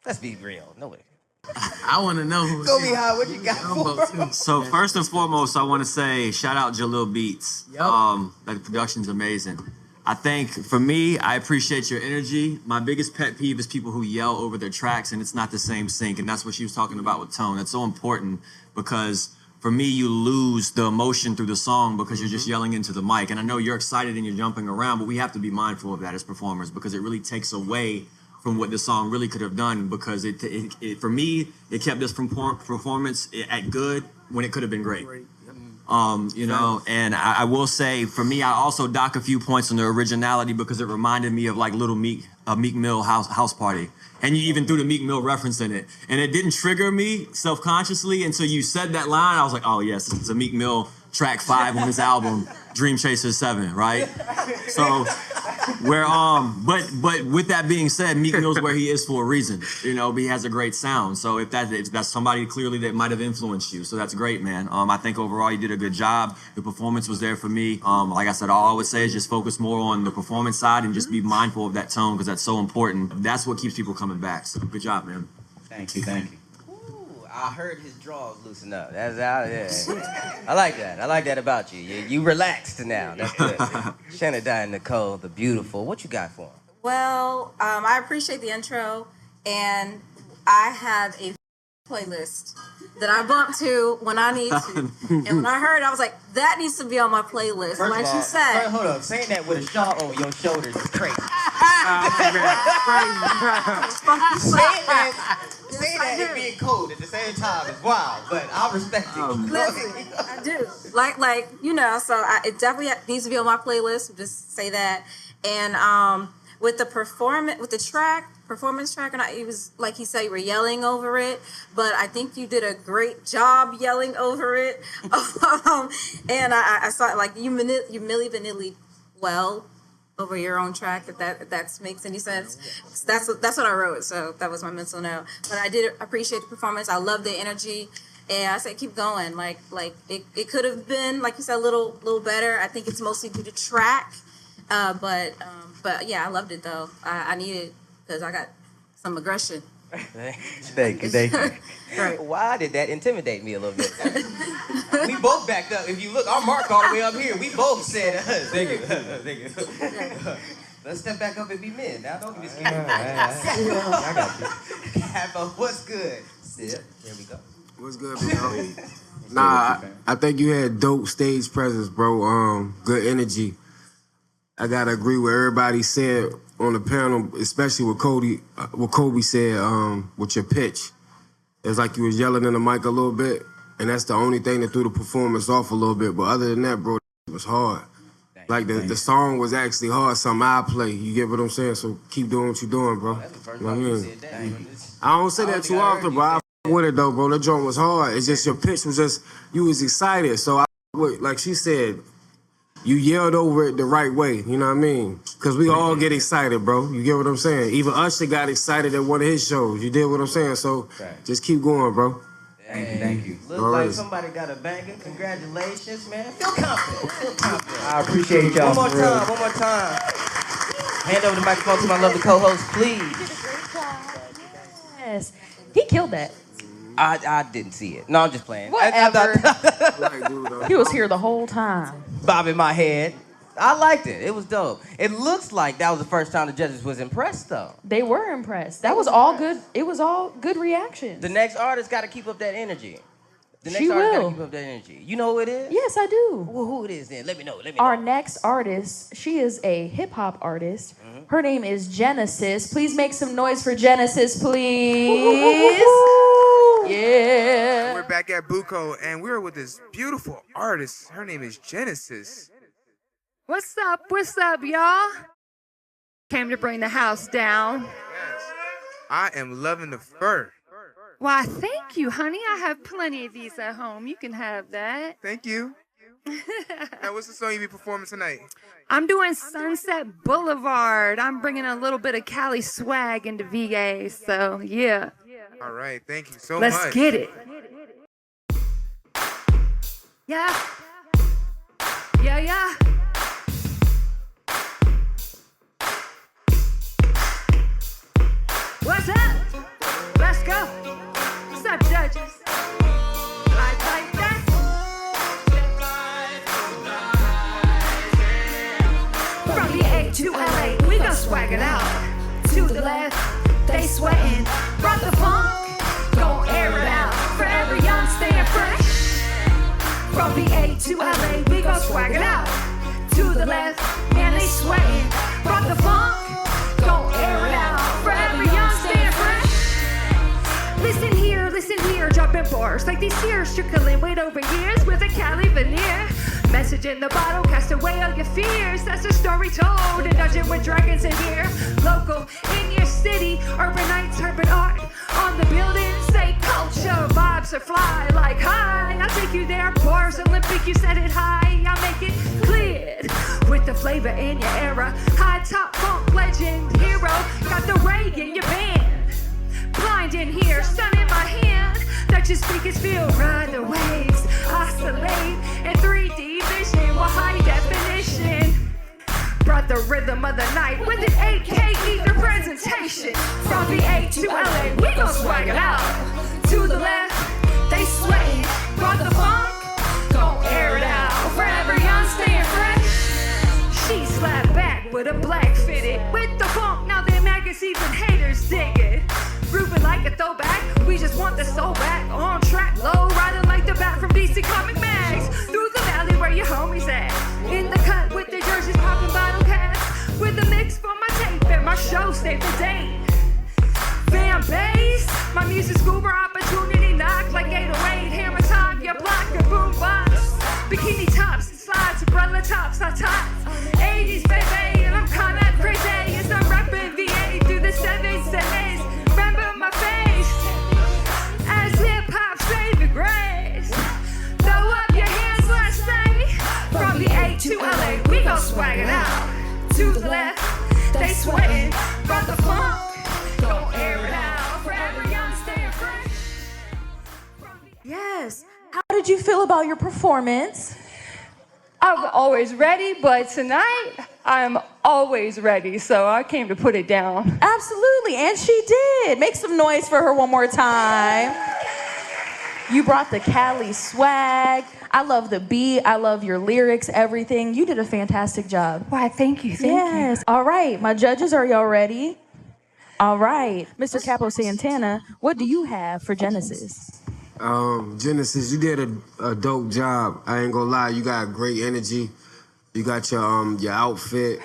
Let's be real, no way. I want to know who's Coby High, what you got for him? So first and foremost, I want to say shout out Jalil Beats. Yep. The production's amazing. I think for me, I appreciate your energy. My biggest pet peeve is people who yell over their tracks and it's not the same sync, and that's what she was talking about with tone. That's so important because for me, you lose the emotion through the song because you're just yelling into the mic. And I know you're excited and you're jumping around, but we have to be mindful of that as performers because it really takes away from what the song really could have done, because it for me, it kept this performance at good when it could have been great. You know, and I will say, for me, I also dock a few points on the originality because it reminded me of like Little Meek Mill house party. And you even threw the Meek Mill reference in it. And it didn't trigger me self-consciously until you said that line. I was like, oh yes, it's a Meek Mill track 5 on his album, Dream Chaser 7, right? So but with that being said, Meek knows where he is for a reason. You know, he has a great sound. So if that's somebody clearly that might have influenced you. So that's great, man. I think overall you did a good job. The performance was there for me. Like I said, all I would say is just focus more on the performance side and just be mindful of that tone because that's so important. That's what keeps people coming back. So good job, man. Thank you. I heard his drawers loosen up. That's out there. I like that. I like that about you. You relaxed now. That's good. Shannon and Nicole, the beautiful. What you got for him? Well, I appreciate the intro, and I have a playlist that I bump to when I need to. And when I heard it, I was like, that needs to be on my playlist. First like of all, she said. hold up. Saying that with a shawl over your shoulders is crazy. Saying that and being cold at the same time is wild, but I respect it. Listen, I do. Like you know, so it definitely needs to be on my playlist. Just say that. And with the performance track, and it was like he said, you were yelling over it, but I think you did a great job yelling over it. And I saw like you milli vanilli well over your own track, if that makes any sense. That's what I wrote, so that was my mental note. But I did appreciate the performance. I love the energy, and I said keep going. Like it could have been, like you said, a little better. I think it's mostly due to track, but yeah, I loved it though. I need it because I got some aggression. Thank you. Right. Why did that intimidate me a little bit? We both backed up. If you look, our mark all the way up here. We both said, thank you. Let's step back up and be men. Now don't be scared. I got you. Capo, what's good? Sip, here we go. What's good, bro? Nah, I think you had dope stage presence, bro. Good energy. I gotta agree with everybody said on the panel, especially what Coby said, with your pitch. It was like you was yelling in the mic a little bit, and that's the only thing that threw the performance off a little bit. But other than that, bro, it was hard. Like the song was actually hard, something I play. You get what I'm saying? So keep doing what you're doing, bro. That's the first time you said that. I don't say that too often, bro. I with it though, bro. That joint was hard. It's just your pitch was just, you was excited. So like she said, you yelled over it the right way, you know what I mean? Because we all get excited, bro. You get what I'm saying? Even Usher got excited at one of his shows. You did what I'm saying? So just keep going, bro. Thank you. Look like somebody got a banger. Congratulations, man. Feel confident. I appreciate y'all. One more time. Hand over the microphone to my lovely co-host, please. Yes. He killed that. I didn't see it. No, I'm just playing. Whatever. Like, dude, though. He was here the whole time. Bobbing my head. I liked it. It was dope. It looks like that was the first time the judges was impressed, though. They were impressed. That was all good. It was all good reactions. The next artist got to keep up that energy. The next She artist got to will. keep up that energy. You know who it is? Yes, I do. Well, who it is then? Let me know. Our next artist, she is a hip hop artist. Her name is Genesis. Please make some noise for Genesis, please. Yeah. We're back at Buco, and we're with this beautiful artist. Her name is Genesis. What's up, y'all? Came to bring the house down. Yes. I am loving the fur. Why, thank you, honey. I have plenty of these at home. You can have that. Thank you. Now, what's the song you be performing tonight? I'm doing Sunset Boulevard. I'm bringing a little bit of Cali swag into VA, so yeah. All right, thank you so much. Let's get it. Yeah. Yeah. What's up? Let's go. What's up, judges? Like that. From the A to LA, we gon' swag it out. To the left, they sweating. Brought the funk, gon' air it out. Forever young, staying fresh. From the A to LA, we gon' swag it out. To the left, man, they sweating. Brought the funk, gon' air it out. Forever young, staying fresh. Listen here, dropping bars like these tears trickling weight over years with a Cali veneer. Message in the bottle, cast away all your fears. That's a story told, a dungeon with dragons in here. Local, in your city, urban nights, urban art. On the building, say culture, vibes are fly like high. I'll take you there, bars, Olympic, you said it high. I'll make it cleared with the flavor in your era. High top funk legend, hero, got the ray in your band. Blind in here, sun in my hand. Let your speakers feel, ride the waves, oscillate in 3D vision with high definition. Brought the rhythm of the night with an 8K ether presentation. From the A to LA, we gon' swag it out. To the left, they sweating. Brought the funk, gon' air it out. Forever young, staying fresh. She slapped back with a black fitted. With the funk, now their magazines and haters dig it. Grooving like a throwback, we just want the soul back. On track, low, riding like the bat from DC Comic Mags. Through the valley where your homies at. In the cut with the jerseys popping bottle caps. With the mix for my tape and my show stay for date. Fan base, my music scuba opportunity knock like 808. Hammer time, your block, your boom box. Bikini tops and slides, umbrella tops, hot tops. 80s baby, and I'm kinda crazy. As I'm rapping VA through the 7 days. Remember my face as hip hop saved the grace. Throw up your hands, let's say. From the A to LA, we gon' swag it out. To the left, they sweating. Brought the funk, gon' air it out. Forever young, staying fresh. Yes. How did you feel about your performance? I'm always ready, but tonight I'm always ready, so I came to put it down. Absolutely, and she did. Make some noise for her one more time. You brought the Cali swag. I love the beat. I love your lyrics, everything. You did a fantastic job. Why, thank you. Yes. All right, my judges, are y'all ready? All right, Mr. Capo Santana, what do you have for Genesis? Genesis, you did a dope job. I ain't gonna lie, you got great energy. You got your outfit,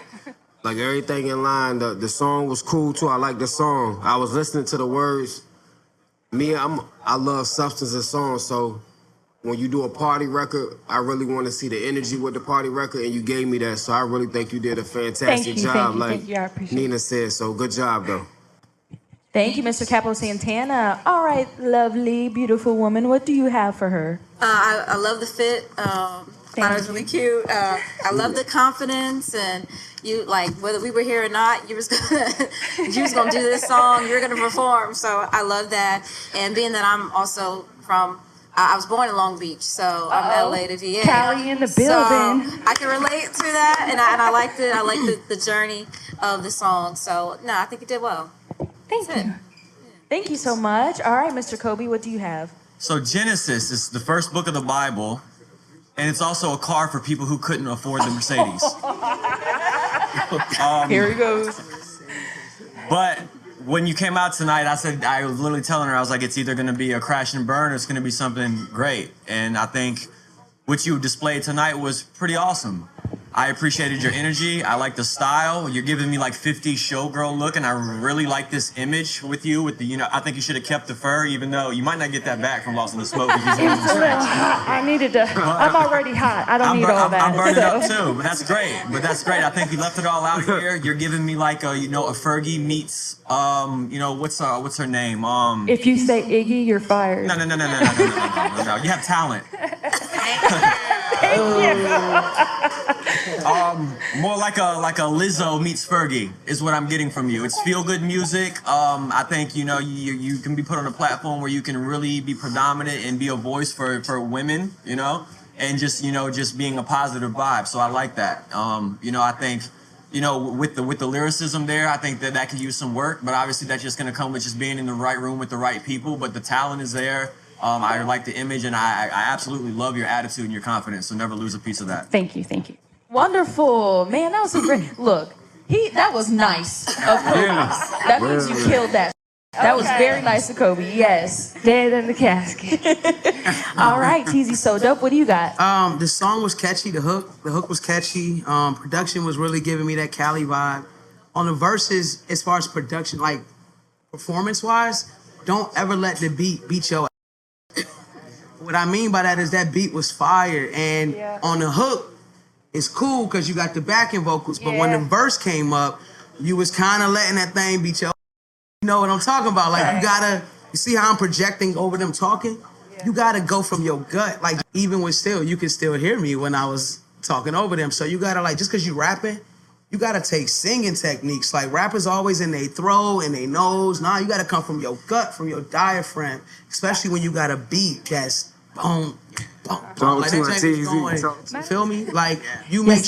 like everything in line. The song was cool too. I like the song. I was listening to the words. I love substance and songs. So when you do a party record, I really want to see the energy with the party record, and you gave me that. So I really think you did a fantastic job. Thank you. I appreciate it. Nina said. So good job though. Thank you, Mr. Capo Santana. All right, lovely, beautiful woman. What do you have for her? I love the fit. I thought it was really cute. I love the confidence, and you, like, whether we were here or not, you was gonna do this song. You were gonna perform. So I love that. And being that I'm also from, I was born in Long Beach, so I'm LA to VA. Cali in the building. So I can relate to that, and I liked it. I liked the journey of the song. So no, I think you did well. Thank you. Thank you so much. All right, Mr. Coby, what do you have? So Genesis is the first book of the Bible, and it's also a car for people who couldn't afford the Mercedes. Here he goes. But when you came out tonight, I was literally telling her, I was like, it's either going to be a crash and burn or it's going to be something great. And I think what you displayed tonight was pretty awesome. I appreciated your energy. I like the style. You're giving me like 50 showgirl look, and I really like this image with you. With the, I think you should have kept the fur, even though you might not get that back from Lost in the Smoke. Because It's a little hot. I needed to. I'm already hot. I don't need all that. I'm burning up too, but that's great. I think you left it all out here. You're giving me like a, a Fergie meets, what's her name? If you say Iggy, you're fired. No. You have talent. More like a Lizzo meets Fergie is what I'm getting from you. It's feel good music. I think you can be put on a platform where you can really be predominant and be a voice for women, and just being a positive vibe. So I like that. I think with the lyricism there, I think that could use some work. But obviously that's just gonna come with just being in the right room with the right people. But the talent is there. I like the image, and I absolutely love your attitude and your confidence. So never lose a piece of that. Thank you. Wonderful. Man, that was a great look. That was nice of Coby. Yeah. That means you killed that. That was very nice of Coby. Yes. Dead in the casket. All right, TZ So Dope, what do you got? The song was catchy. The hook was catchy. Production was really giving me that Cali vibe. On the verses, as far as production, like performance-wise, don't ever let the beat your ass. What I mean by that is that beat was fire. And on the hook, it's cool because you got the backing vocals. But when the verse came up, you was kind of letting that thing beat your ass. You know what I'm talking about? Like, you see how I'm projecting over them talking? You gotta go from your gut. Like, even when you can still hear me when I was talking over them. So you gotta, just because you rapping, you gotta take singing techniques. Like, rappers always in their throat, in their nose. Nah, you gotta come from your gut, from your diaphragm. Especially when you got a beat that's boom, boom, boom. Like, that thing is going. You feel me? Like, you make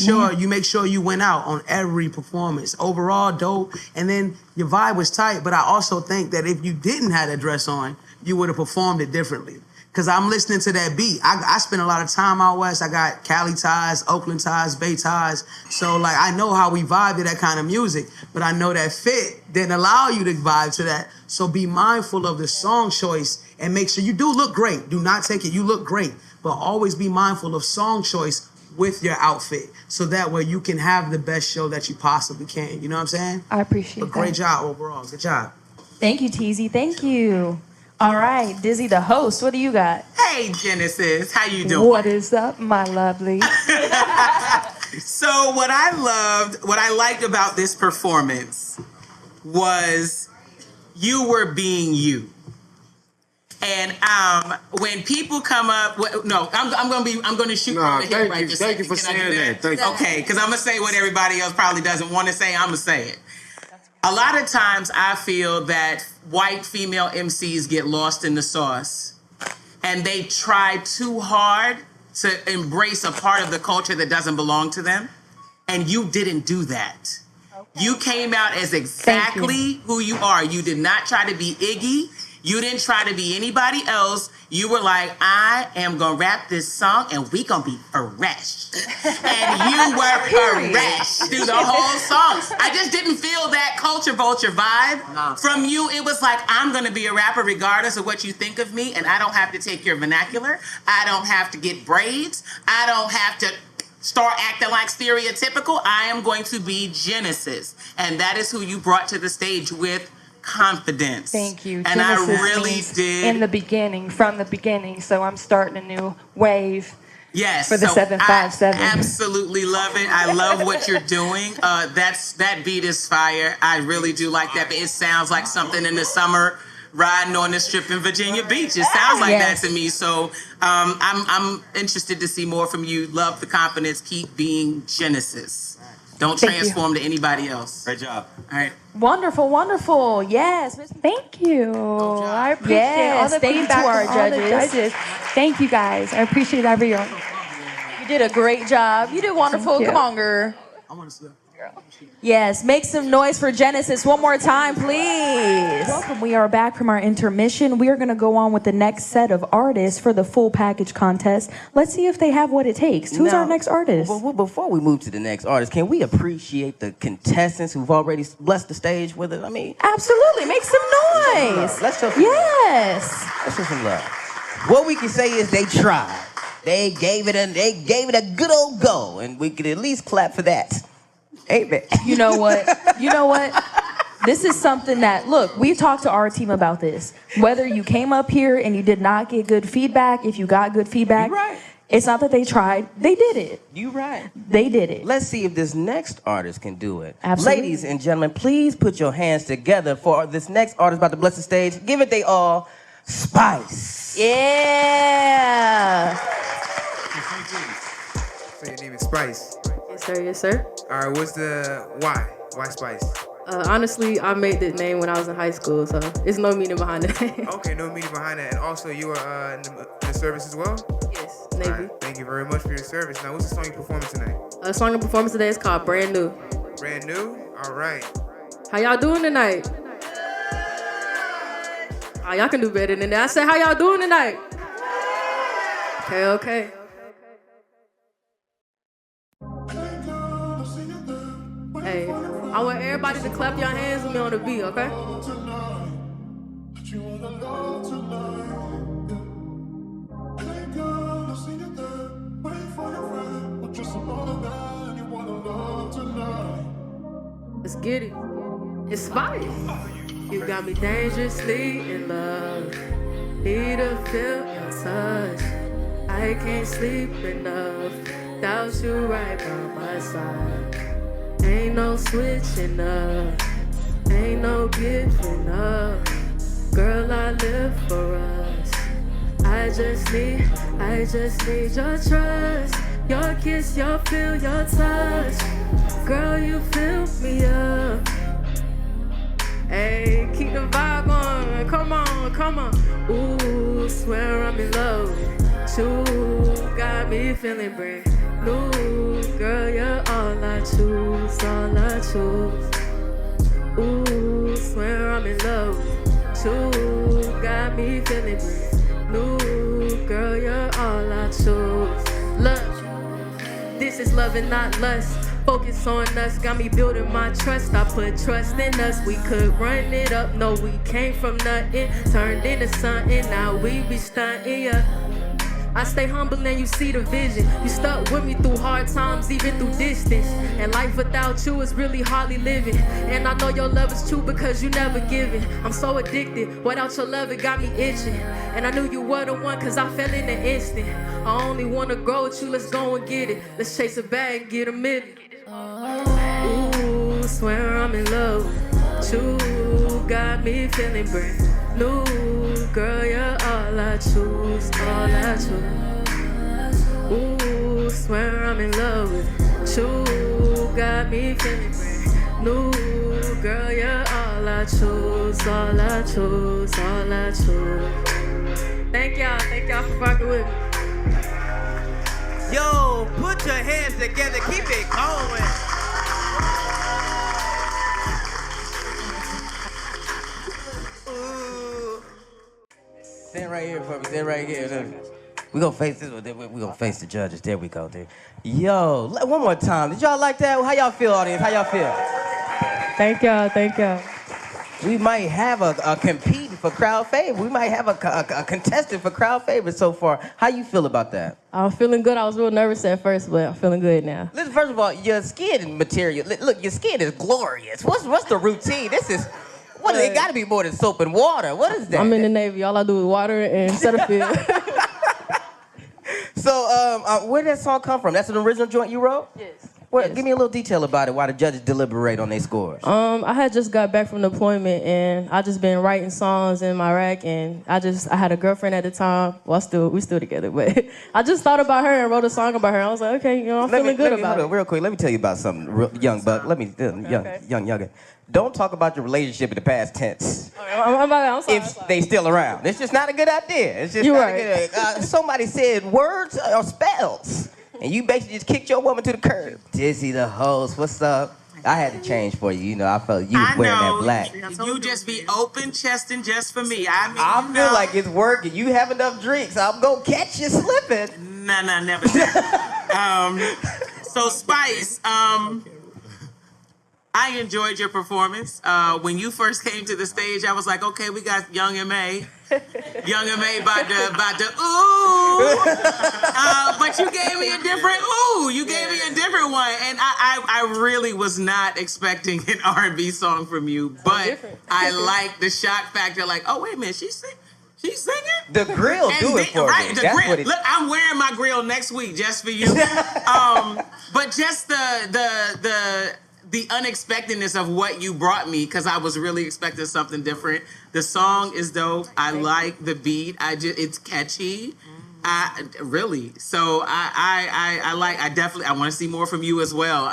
sure you went out on every performance. Overall, dope. And then your vibe was tight, but I also think that if you didn't have that dress on, you would have performed it differently. Because I'm listening to that beat. I spend a lot of time out west. I got Cali ties, Oakland ties, Bay ties. So, I know how we vibe to that kind of music, but I know that fit didn't allow you to vibe to that. So be mindful of the song choice and make sure you do look great. Do not take it. You look great. But always be mindful of song choice with your outfit. So that way you can have the best show that you possibly can. You know what I'm saying? I appreciate that. Great job overall. Good job. Thank you, TZ. Thank you. All right, Dizzy, the host, what do you got? Hey, Genesis, how you doing? What is up, my lovely? So what I liked about this performance was you were being you. And when people come up, I'm going to shoot from the hip right this second. Thank you for saying that. Thank you. Okay, because I'm going to say what everybody else probably doesn't want to say. I'm going to say it. A lot of times I feel that white female MCs get lost in the sauce and they try too hard to embrace a part of the culture that doesn't belong to them. And you didn't do that. Okay. You came out as exactly who you are. You did not try to be Iggy. You didn't try to be anybody else. You were like, I am going to rap this song and we going to be fresh. And you were fresh through the whole song. I just didn't feel that culture vulture vibe from you. It was like, I'm going to be a rapper regardless of what you think of me, and I don't have to take your vernacular. I don't have to get braids. I don't have to start acting like stereotypical. I am going to be Genesis. And that is who you brought to the stage with confidence. Thank you. And Genesis I really did. In the beginning, from the beginning. So I'm starting a new wave. Yes. For the 757. I absolutely love it. I love what you're doing. That beat is fire. I really do like that. But it sounds like something in the summer riding on the strip in Virginia Beach. It sounds like that to me. So I'm interested to see more from you. Love the confidence. Keep being Genesis. Don't transform to anybody else. Great job. All right. Wonderful, wonderful. Yes. Thank you. I appreciate all the thank you to feedback our from all the judges. Thank you, guys. I appreciate everyone. You did a great job. You did wonderful. Come on, girl. I want to see that. Yes, make some noise for Genesis one more time, please. Welcome. We are back from our intermission. We are going to go on with the next set of artists for the full package contest. Let's see if they have what it takes. Who's our next artist? Well, before we move to the next artist, can we appreciate the contestants who've already blessed the stage with it? I mean, absolutely. Make some noise. Let's show some yes. love. Let's show some love. What we can say is they tried. They gave it a good old go, and we could at least clap for that. Amen. You know what? This is something that, look, we talked to our team about this. Whether you came up here and you did not get good feedback, if you got good feedback, right. It's not that they tried, they did it. You right. They did it. Let's see if this next artist can do it. Absolutely. Ladies and gentlemen, please put your hands together for this next artist about to bless the stage. Give it they all, Spice. Yeah. So your name is Spice. Yes, sir. Yes, sir. All right, what's the why? Why Spice? Honestly, I made that name when I was in high school, so there's no meaning behind it. Okay, no meaning behind that. And also, you are in the service as well? Yes, Navy. All right, thank you very much for your service. Now, what's the song you're performing tonight? The song I'm performing today is called Brand New. Brand New? All right. How y'all doing tonight? Oh, y'all can do better than that. I said, how y'all doing tonight? Okay. Hey, I want everybody to clap your hands with me on the beat, okay? Let's get it. It's Spice. You got me dangerously in love. Need to feel your touch. I can't sleep enough without you right by my side. Ain't no switching up, ain't no giving up. Girl, I live for us. I just need your trust, your kiss, your feel, your touch. Girl, you fill me up. Hey, keep the vibe on, come on. Ooh, swear I'm in love with you. Got me feeling brand new. Girl, you're all I choose, all I choose. Ooh, swear I'm in love with you. Got me feeling brand new. Girl, you're all I choose. Look, this is love and not lust. Focus on us, got me building my trust. I put trust in us, we could run it up. No, we came from nothing, turned into something. Now we be stunting, yeah. I stay humble and you see the vision. You stuck with me through hard times, even through distance. And life without you is really hardly living. And I know your love is true because you never given. I'm so addicted, without your love it got me itching. And I knew you were the one cause I fell in an instant. I only wanna grow with you, let's go and get it. Let's chase a bag and get a minute. Ooh, swear I'm in love with you. Got me feeling brand new. Girl, you're all I choose, all I choose. Ooh, swear I'm in love with you. Got me feeling brand new. Girl, you're all I choose, all I choose, all I choose. Thank y'all for fucking with me. Yo, put your hands together, keep it going. Stand right here for me, stand right here. We gonna face this one, then we gonna face the judges. There we go, there. Yo, one more time. Did y'all like that? How y'all feel, audience? How y'all feel? Thank y'all. We might have a competing for crowd favorite. We might have a contestant for crowd favorite so far. How you feel about that? I'm feeling good. I was real nervous at first, but I'm feeling good now. Listen, first of all, your skin material. Look, your skin is glorious. What's the routine? This is. What? It got to be more than soap and water. What is that? I'm in the Navy. All I do is water and Setterfield. So, where did that song come from? That's an original joint you wrote? Yes. Well, give me a little detail about it. Why the judges deliberate on their scores? I had just got back from deployment and I just been writing songs in my rack and I had a girlfriend at the time. Well, we still together, but I just thought about her and wrote a song about her. I was like, okay, I'm feeling good about it. Real quick, let me tell you about something, young buck. Young. Don't talk about your relationship in the past tense. I'm sorry. If they still around, it's just not a good idea. It's just You're not right. a good. Somebody said words or spells, and you basically just kicked your woman to the curb. Dizzy the host, what's up? I had to change for you. You know, I felt you was wearing that black. You just be open chesting just for me. I mean, I feel like it's working. You have enough drinks. I'm gonna catch you slipping. Nah, never. So Spice, I enjoyed your performance. When you first came to the stage, I was like, okay, we got Young M.A. Young M.A. about to ooh. But you gave me a different ooh. You gave me a different one. And I really was not expecting an R&B song from you. But I like the shock factor. Like, oh, wait a minute, she's singing? The grill do it for right, me. The That's grill. what it. Look, I'm wearing my grill next week just for you. But just the unexpectedness of what you brought me, because I was really expecting something different. The song is dope. I like the beat. It's catchy. Really. So I want to see more from you as well.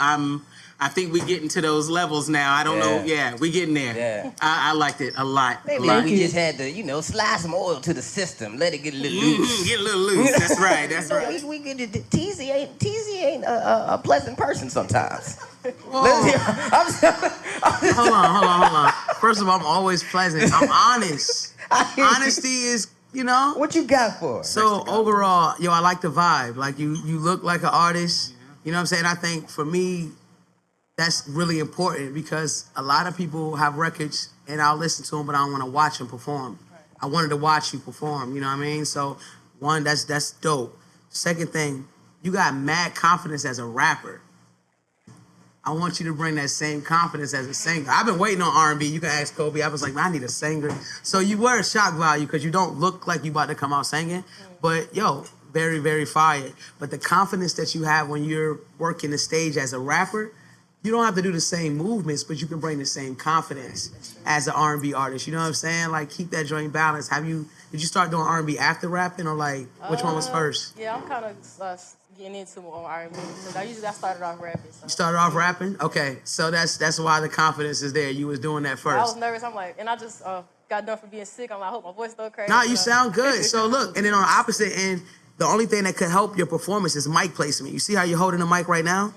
I think we getting to those levels now. I don't know. Yeah, we getting there. Yeah. I liked it a lot. Maybe we just had to, slide some oil to the system, let it get a little loose. Get a little loose. That's right. That's right. We get it. TZ ain't a pleasant person sometimes. Hold on. First of all, I'm always pleasant. I'm honest. Honesty is, What you got for us? So overall, I like the vibe. Like you look like an artist. You know what I'm saying? I think for me, that's really important because a lot of people have records and I'll listen to them, but I don't want to watch them perform. I wanted to watch you perform. You know what I mean? So one, that's dope. Second thing, you got mad confidence as a rapper. I want you to bring that same confidence as a singer. I've been waiting on R&B. You can ask Coby. I was like, man, I need a singer. So you were a shock value because you don't look like you about to come out singing. But very, very fire. But the confidence that you have when you're working the stage as a rapper, you don't have to do the same movements, but you can bring the same confidence as an R&B artist. You know what I'm saying? Like keep that joint balanced. Did you start doing R&B after rapping or like which one was first? Yeah, I'm kind of getting into more R&B because I started off rapping. So. You started off rapping? Okay, so that's why the confidence is there. You was doing that first. I was nervous. I'm like, and I just got done for being sick. I'm like, I hope my voice still crazy. Nah, you sound good. So look, and then on the opposite end, the only thing that could help your performance is mic placement. You see how you're holding the mic right now?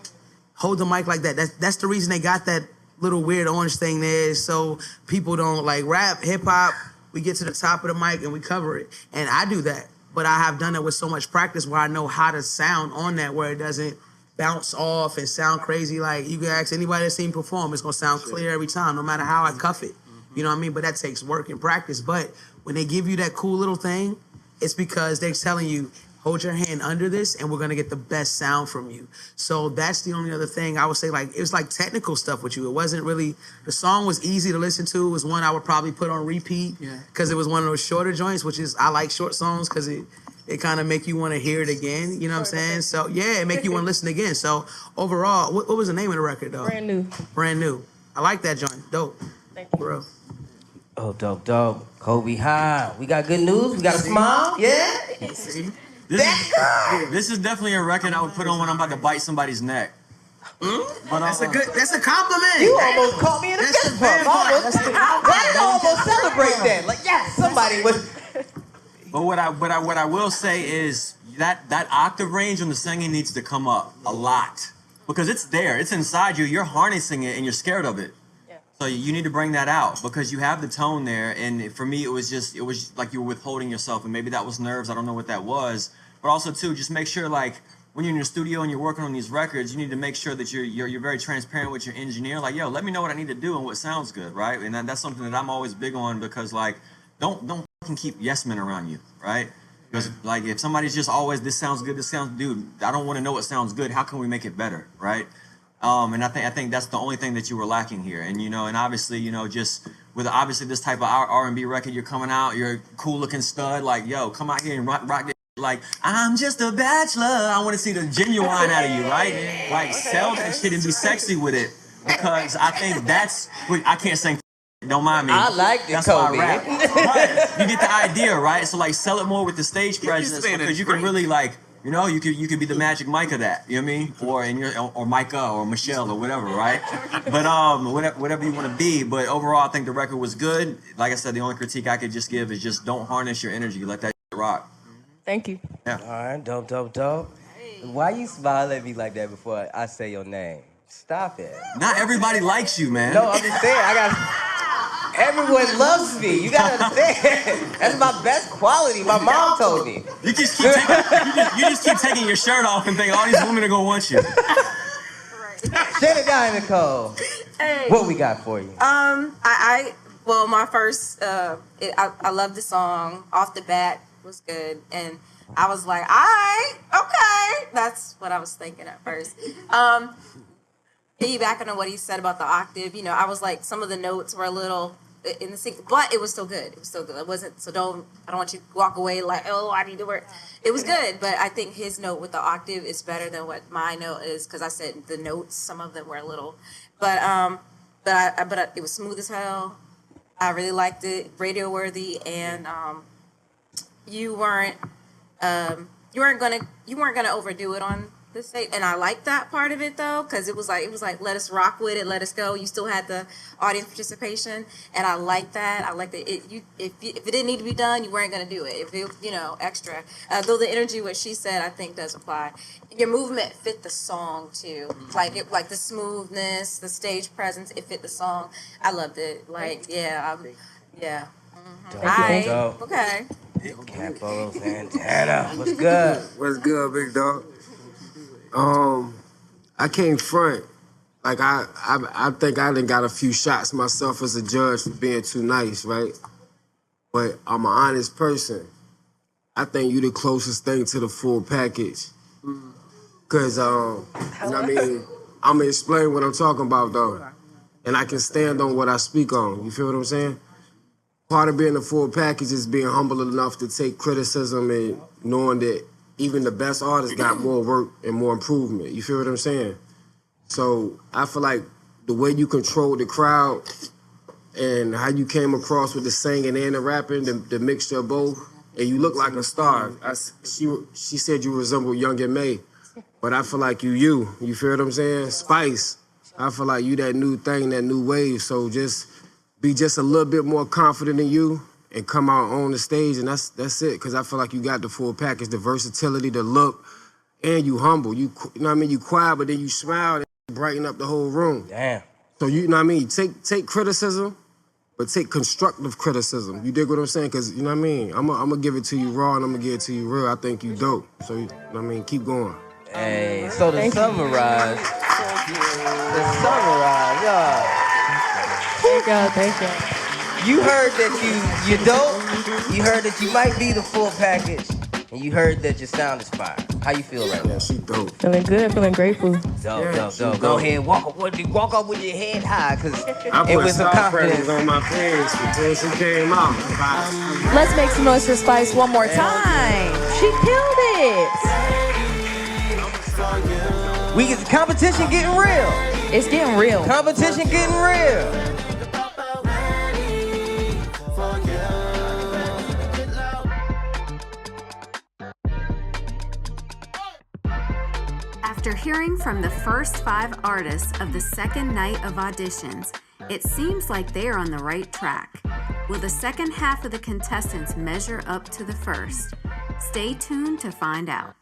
Hold the mic like that. That's the reason they got that little weird orange thing there, so people don't like rap, hip hop. We get to the top of the mic and we cover it. And I do that. But I have done it with so much practice where I know how to sound on that where it doesn't bounce off and sound crazy. Like you can ask anybody that's seen me perform, it's gonna sound clear every time, no matter how I cuff it. You know what I mean? But that takes work and practice. But when they give you that cool little thing, it's because they're telling you, hold your hand under this and we're gonna get the best sound from you. So that's the only other thing I would say, like, it was like technical stuff with you. It wasn't really, the song was easy to listen to. It was one I would probably put on repeat because it was one of those shorter joints, which is, I like short songs because it kind of make you want to hear it again. You know what I'm saying? So yeah, it make you want to listen again. So overall, what was the name of the record though? Brand New. Brand New. I like that joint. Dope. Thank you. Bro. Oh, dope. Coby High. We got good news. We got a smile. Yeah. This is definitely a record I would put on when I'm about to bite somebody's neck. But that's a compliment. You almost caught me in a fist bump. I almost celebrate that. Like, yes, somebody would. But what I will say is that octave range on the singing needs to come up a lot because it's there. It's inside you. You're harnessing it and you're scared of it. So you need to bring that out because you have the tone there. And for me, it was like you were withholding yourself, and maybe that was nerves. I don't know what that was. But also too, just make sure like when you're in your studio and you're working on these records, you need to make sure that you're very transparent with your engineer. Like, yo, let me know what I need to do and what sounds good, right? And that's something that I'm always big on because like don't fucking keep yes men around you, right? Because like if somebody's just always this sounds good, dude, I don't want to know what sounds good. How can we make it better, right? And I think that's the only thing that you were lacking here. And and obviously, just with obviously this type of R&B record, you're coming out, you're a cool looking stud, like, yo, come out here and rock this. Like, I'm just a bachelor. I want to see the genuine out of you, right? Like, sell that shit and be sexy with it. Because I think I can't sing, don't mind me. I like it, That's Coby. why I rap. But you get the idea, right? So, like, sell it more with the stage presence because you can really, like, you could be the Magic Mike of that, you know what I mean? Or Micah or Michelle or whatever, right? But whatever you want to be. But overall, I think the record was good. Like I said, the only critique I could just give is just don't harness your energy. Let that rock. Thank you. Yeah. All right, dope. Why you smile at me like that before I say your name? Stop it. Not everybody likes you, man. No, I'm just saying, everyone loves me. You gotta understand. That's my best quality. My mom told me. You just keep taking your shirt off and think all these women are gonna want you. Shut it down, Nicole. Hey. What we got for you? Well, my first, I love the song. Off the bat was good, and I was like, all right, okay. That's what I was thinking at first. Piggybacking on what he said about the octave, you know, I was like, some of the notes were a little in the sync, but it was still good. It was still good. It wasn't, I don't want you to walk away like, oh, I need to work. It was good, but I think his note with the octave is better than what my note is, because I said the notes, some of them were a little, but it was smooth as hell. I really liked it, radio worthy, and you weren't gonna overdo it on the stage, and I liked that part of it though, because it was like let us rock with it, let us go. You still had the audience participation, and I liked that. I liked it. If it didn't need to be done, you weren't gonna do it. If it, extra. Though the energy, what she said, I think does apply. Your movement fit the song too, like the smoothness, the stage presence. It fit the song. I loved it. Like yeah. Mm-hmm. Okay. Capo Santana. What's good? What's good, big dog? I came front. Like I think I done got a few shots myself as a judge for being too nice, right? But I'm an honest person. I think you the closest thing to the full package. Cause I'm gonna explain what I'm talking about though. And I can stand on what I speak on. You feel what I'm saying? Part of being a full package is being humble enough to take criticism and knowing that even the best artists got more work and more improvement. You feel what I'm saying? So I feel like the way you control the crowd and how you came across with the singing and the rapping, the mixture of both, and you look like a star. She said you resemble Young and May, but I feel like you feel what I'm saying? Spice. I feel like you that new thing, that new wave. So just be just a little bit more confident in you and come out on the stage, and that's it. Cause I feel like you got the full package, the versatility, the look, and you humble. You know what I mean? You quiet, but then you smile and brighten up the whole room. Damn. So you know what I mean? Take criticism, but take constructive criticism. You dig what I'm saying? Cause you know what I mean? I'm gonna give it to you raw and I'm gonna give it to you real. I think you dope. So you know what I mean? Keep going. Hey, so to summarize, y'all. Thank you. You heard that you dope. You heard that you might be the full package, and you heard that your sound is fire. How you feel right now? Yeah, she dope. Feeling good, feeling grateful. Dope. Go ahead, walk up with your head high, cause I it was some confidence on my face until she came out. Let's make some noise for Spice one more time. She killed it. Competition getting real. It's getting real. Competition getting real. After hearing from the first 5 artists of the second night of auditions, it seems like they are on the right track. Will the second half of the contestants measure up to the first? Stay tuned to find out.